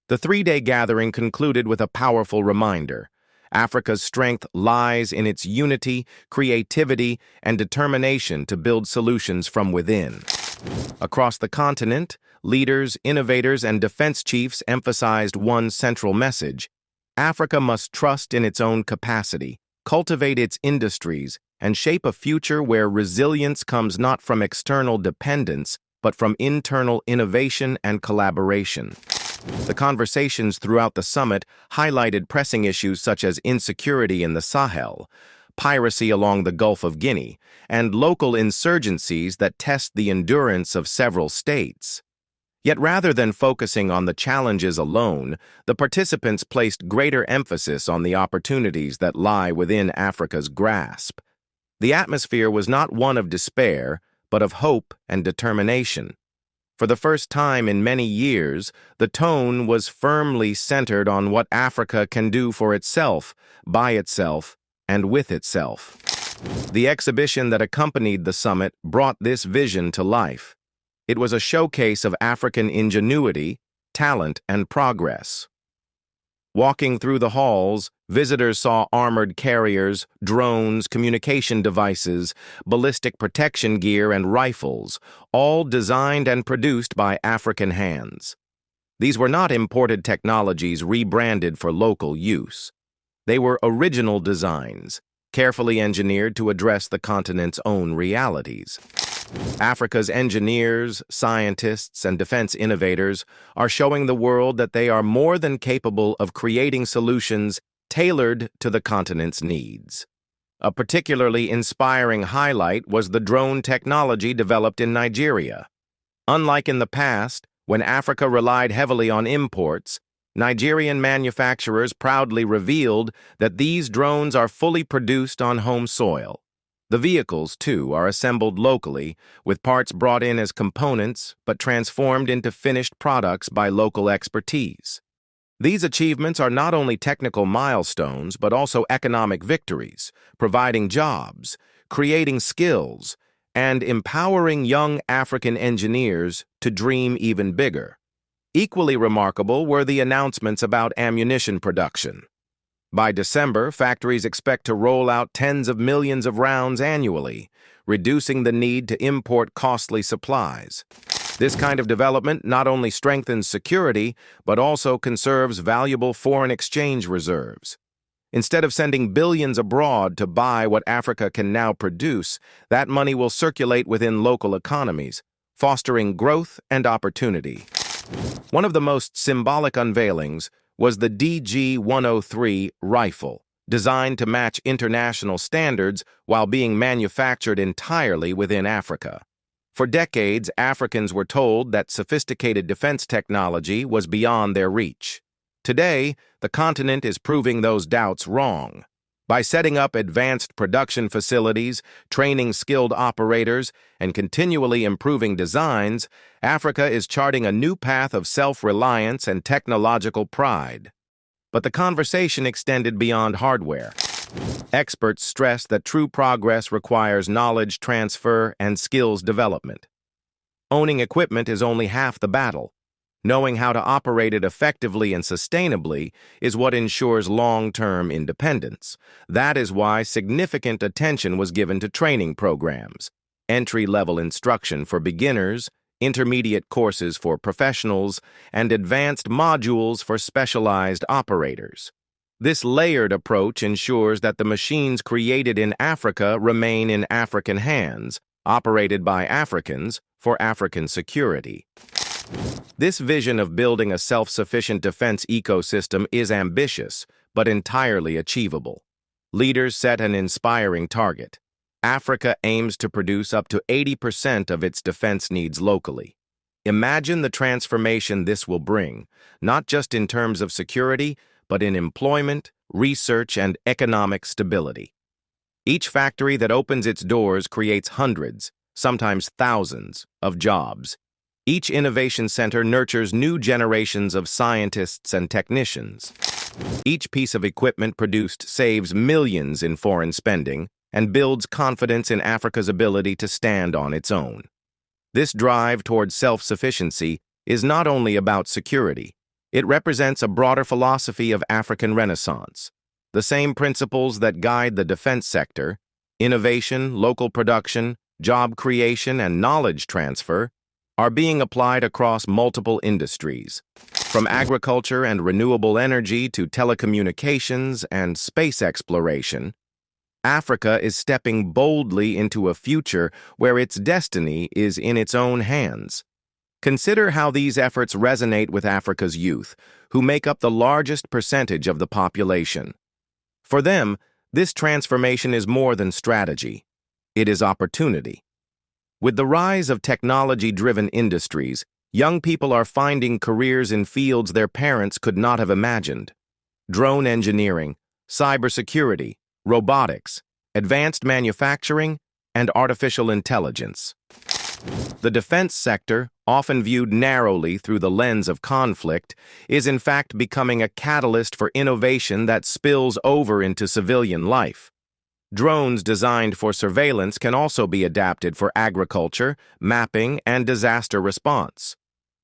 The three-day gathering concluded with a powerful reminder. Africa's strength lies in its unity, creativity, and determination to build solutions from within. Across the continent, leaders, innovators, and defense chiefs emphasized one central message: Africa must trust in its own capacity, cultivate its industries, and shape a future where resilience comes not from external dependence, but from internal innovation and collaboration. The conversations throughout the summit highlighted pressing issues such as insecurity in the Sahel, piracy along the Gulf of Guinea, and local insurgencies that test the endurance of several states. Yet rather than focusing on the challenges alone, the participants placed greater emphasis on the opportunities that lie within Africa's grasp. The atmosphere was not one of despair, but of hope and determination. For the first time in many years, the tone was firmly centered on what Africa can do for itself, by itself, and with itself. The exhibition that accompanied the summit brought this vision to life. It was a showcase of African ingenuity, talent, and progress. Walking through the halls, visitors saw armored carriers, drones, communication devices, ballistic protection gear, and rifles, all designed and produced by African hands. These were not imported technologies rebranded for local use. They were original designs, carefully engineered to address the continent's own realities. Africa's engineers, scientists, and defense innovators are showing the world that they are more than capable of creating solutions tailored to the continent's needs. A particularly inspiring highlight was the drone technology developed in Nigeria. Unlike in the past, when Africa relied heavily on imports, Nigerian manufacturers proudly revealed that these drones are fully produced on home soil. The vehicles, too, are assembled locally, with parts brought in as components but transformed into finished products by local expertise. These achievements are not only technical milestones but also economic victories, providing jobs, creating skills, and empowering young African engineers to dream even bigger. Equally remarkable were the announcements about ammunition production. By December, factories expect to roll out tens of millions of rounds annually, reducing the need to import costly supplies. This kind of development not only strengthens security, but also conserves valuable foreign exchange reserves. Instead of sending billions abroad to buy what Africa can now produce, that money will circulate within local economies, fostering growth and opportunity. One of the most symbolic unveilings was the DG-103 rifle, designed to match international standards while being manufactured entirely within Africa. For decades, Africans were told that sophisticated defense technology was beyond their reach. Today, the continent is proving those doubts wrong. By setting up advanced production facilities, training skilled operators, and continually improving designs, Africa is charting a new path of self-reliance and technological pride. But the conversation extended beyond hardware. Experts stress that true progress requires knowledge transfer and skills development. Owning equipment is only half the battle. Knowing how to operate it effectively and sustainably is what ensures long-term independence. That is why significant attention was given to training programs, entry-level instruction for beginners, intermediate courses for professionals, and advanced modules for specialized operators. This layered approach ensures that the machines created in Africa remain in African hands, operated by Africans for African security. This vision of building a self-sufficient defense ecosystem is ambitious, but entirely achievable. Leaders set an inspiring target. Africa aims to produce up to 80% of its defense needs locally. Imagine the transformation this will bring, not just in terms of security, but in employment, research, and economic stability. Each factory that opens its doors creates hundreds, sometimes thousands, of jobs. Each innovation center nurtures new generations of scientists and technicians. Each piece of equipment produced saves millions in foreign spending and builds confidence in Africa's ability to stand on its own. This drive towards self-sufficiency is not only about security, It represents a broader philosophy of African Renaissance. The same principles that guide the defense sector, innovation, local production, job creation, and knowledge transfer, are being applied across multiple industries. From agriculture and renewable energy to telecommunications and space exploration, Africa is stepping boldly into a future where its destiny is in its own hands. Consider how these efforts resonate with Africa's youth, who make up the largest percentage of the population. For them, this transformation is more than strategy. It is opportunity. With the rise of technology-driven industries, young people are finding careers in fields their parents could not have imagined. Drone engineering, cybersecurity, robotics, advanced manufacturing, and artificial intelligence. The defense sector, often viewed narrowly through the lens of conflict, is in fact becoming a catalyst for innovation that spills over into civilian life. Drones designed for surveillance can also be adapted for agriculture, mapping, and disaster response.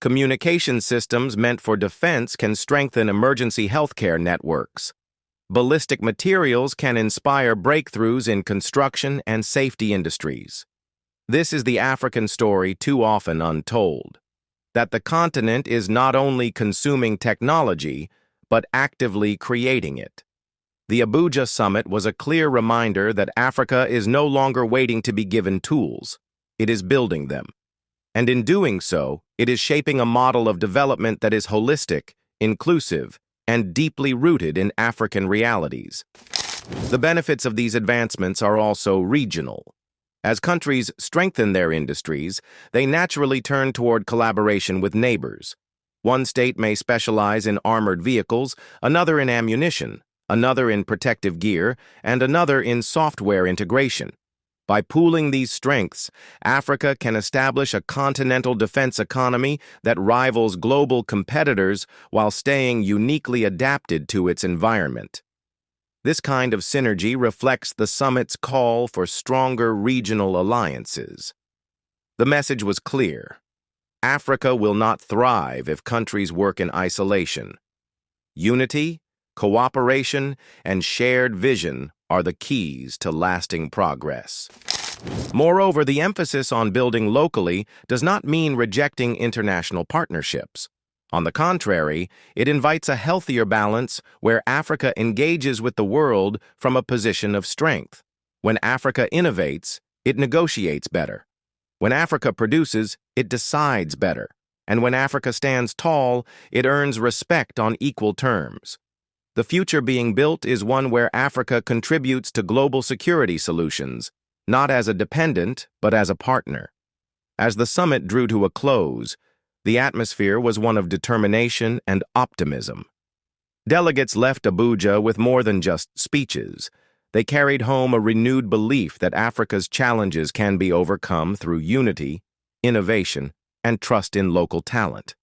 Communication systems meant for defense can strengthen emergency healthcare networks. Ballistic materials can inspire breakthroughs in construction and safety industries. This is the African story too often untold, that the continent is not only consuming technology, but actively creating it. The Abuja summit was a clear reminder that Africa is no longer waiting to be given tools, it is building them. And in doing so, it is shaping a model of development that is holistic, inclusive, and deeply rooted in African realities. The benefits of these advancements are also regional. As countries strengthen their industries, they naturally turn toward collaboration with neighbors. One state may specialize in armored vehicles, another in ammunition, another in protective gear, and another in software integration. By pooling these strengths, Africa can establish a continental defense economy that rivals global competitors while staying uniquely adapted to its environment. This kind of synergy reflects the summit's call for stronger regional alliances. The message was clear. Africa will not thrive if countries work in isolation. Unity, cooperation, and shared vision are the keys to lasting progress. Moreover, the emphasis on building locally does not mean rejecting international partnerships. On the contrary, it invites a healthier balance where Africa engages with the world from a position of strength. When Africa innovates, it negotiates better. When Africa produces, it decides better. And when Africa stands tall, it earns respect on equal terms. The future being built is one where Africa contributes to global security solutions, not as a dependent, but as a partner. As the summit drew to a close, the atmosphere was one of determination and optimism. Delegates left Abuja with more than just speeches. They carried home a renewed belief that Africa's challenges can be overcome through unity, innovation, and trust in local talent.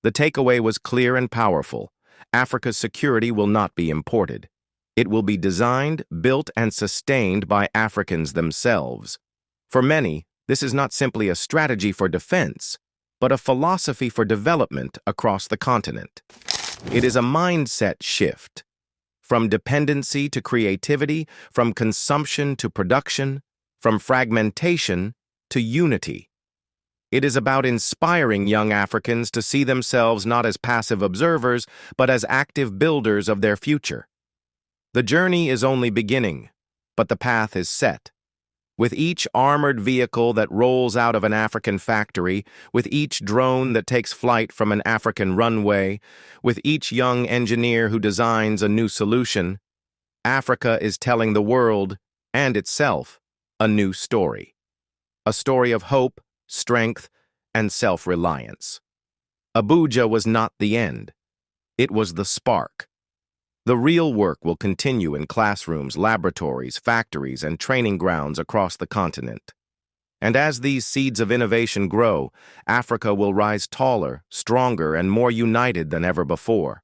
The takeaway was clear and powerful. Africa's security will not be imported. It will be designed, built, and sustained by Africans themselves. For many, this is not simply a strategy for defense, but a philosophy for development across the continent. It is a mindset shift. From dependency to creativity, from consumption to production, from fragmentation to unity. It is about inspiring young Africans to see themselves not as passive observers, but as active builders of their future. The journey is only beginning, but the path is set. With each armored vehicle that rolls out of an African factory, with each drone that takes flight from an African runway, with each young engineer who designs a new solution, Africa is telling the world, and itself, a new story. A story of hope, strength, and self-reliance. Abuja was not the end. It was the spark. The real work will continue in classrooms, laboratories, factories, and training grounds across the continent. And as these seeds of innovation grow, Africa will rise taller, stronger, and more united than ever before.